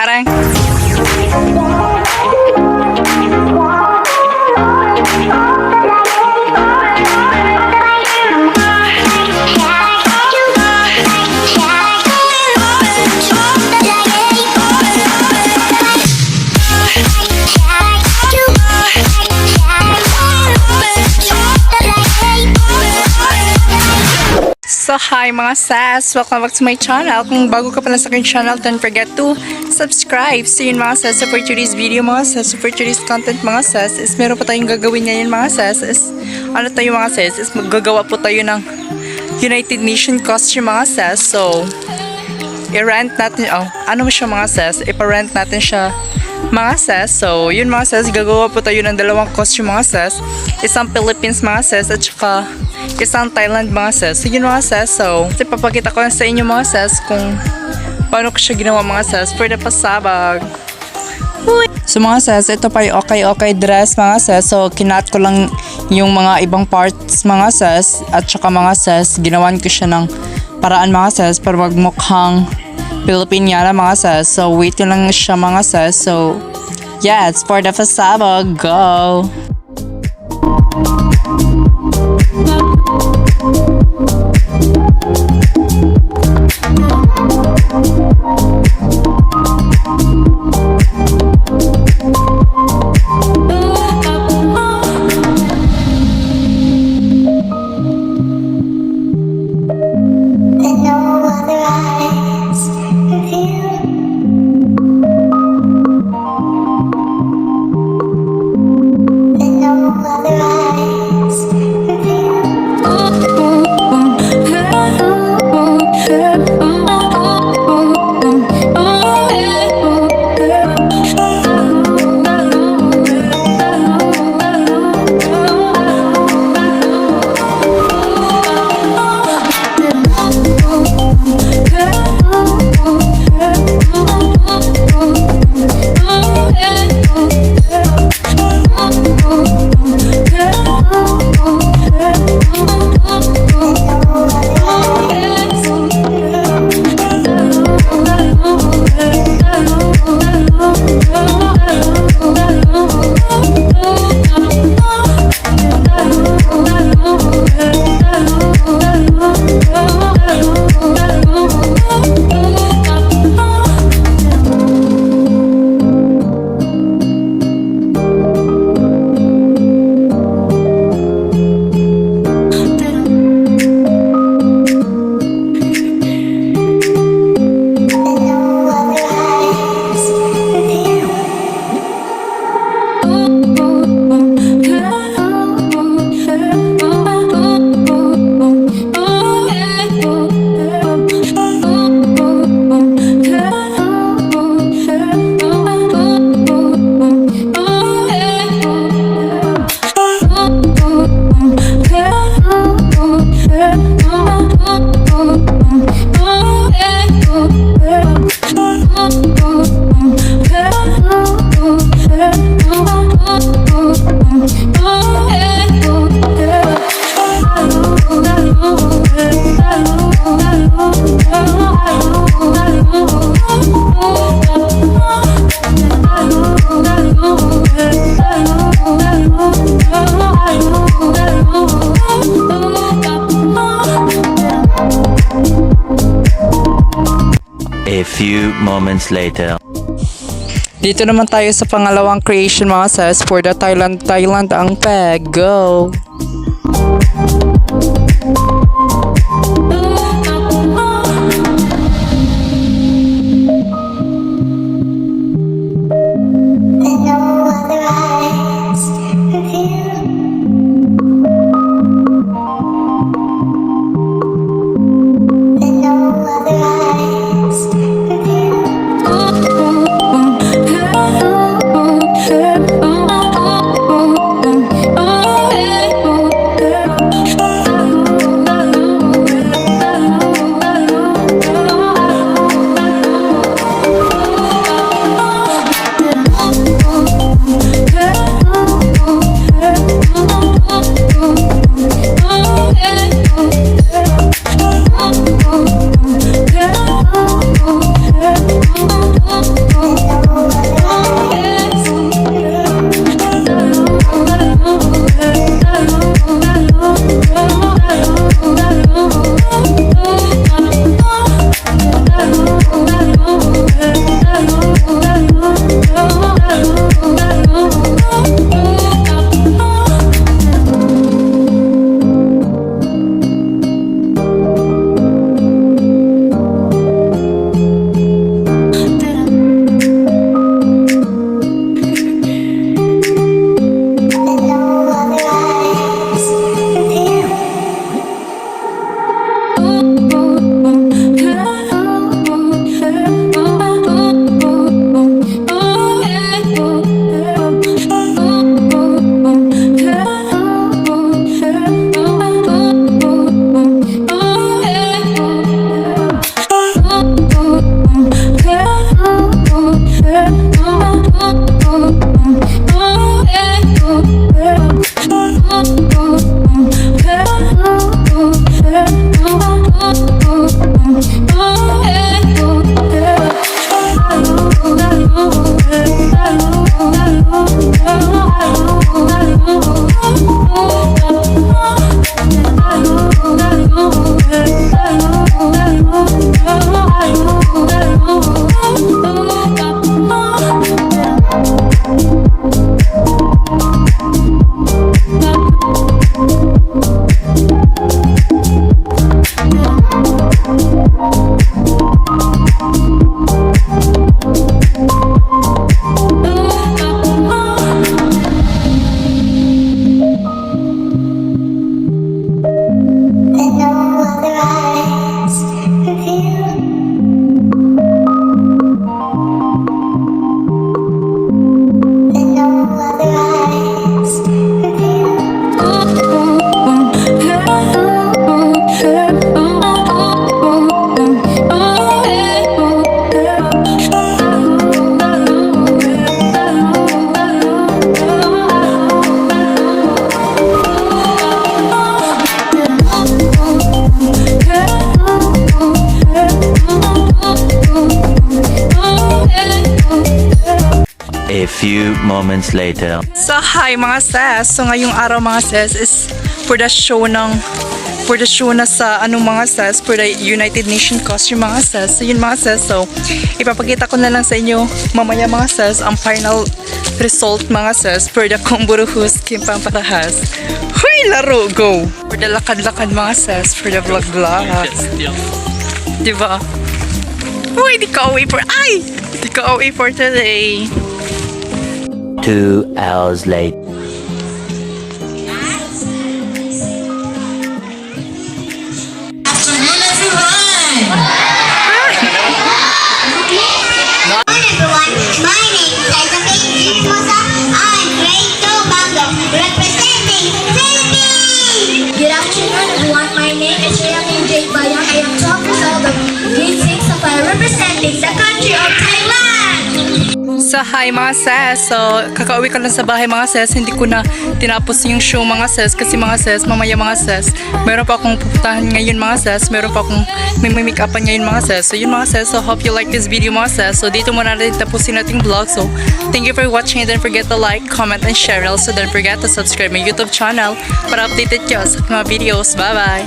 parang So hi mga sas! Welcome back to my channel. Kung bago ka pala sa aking channel, don't forget to subscribe. So yun mga sas, for today's video mga sas, for today's content mga sas, is meron pa tayong gagawin ngayon mga sas. Ano tayo mga sas? Is maggagawa po tayo ng United Nations costume mga sas. So, i-rent natin, ano mo siya mga sas? Ipa-rent natin siya mga sas. So, yun mga sas, gagawa po tayo ng dalawang costume mga sas. Isang Philippines mga sas at saka isang Thailand mga sas. So yun mga sas, so papakita ko na sa inyo mga sas kung paano ko siya ginawa mga sas for the pasabag. So mga sas, ito pa yung okay dress mga sas. So kinat ko lang yung mga ibang parts mga sas at saka mga sas, ginawan ko siya ng paraan mga sas para magmukhang Pilipiniana mga sas. So wait ko lang siya mga sas. So yeah, it's for the pasabag. Go! A few moments later. Dito naman tayo sa pangalawang creation mga sas for the Thailand ang peg. Go! A few moments later. So hi mga sis. So ngayong araw mga sis is for the show na sa mga sis for the United Nations costume mga sis. So yun mga sis. So ipapakita ko na lang sa inyo mamaya mga sis ang final result mga sis for the Kumburuhus Kimpang Parahas. Huy laro go! For the lakad-lakad mga sis for the vlog. Diba? Uy, di ka away for today. 2 hours later. Afternoon, everyone! Hi, everyone. My name is Ivanie Centino. I'm grade 2 Banglo, representing Philippines. Good afternoon, everyone. My name is Rayang J. Bayan. I am 12 years old, grade 6 of I representing the country of Thailand. So hi mga sis, so kakauwi ko lang sa bahay mga sis, hindi ko na tinapos yung show mga sis kasi mga sis, mamaya mga sis, meron pa akong pupuntahan ngayon mga sis, meron pa akong may make upan ngayon mga sis. So yun mga sis, so hope you like this video mga sis. So dito muna rin tapusin nating vlog. So thank you for watching and don't forget to like, comment, and share. Also don't forget to subscribe my YouTube channel para updated kayo sa mga videos. Bye bye!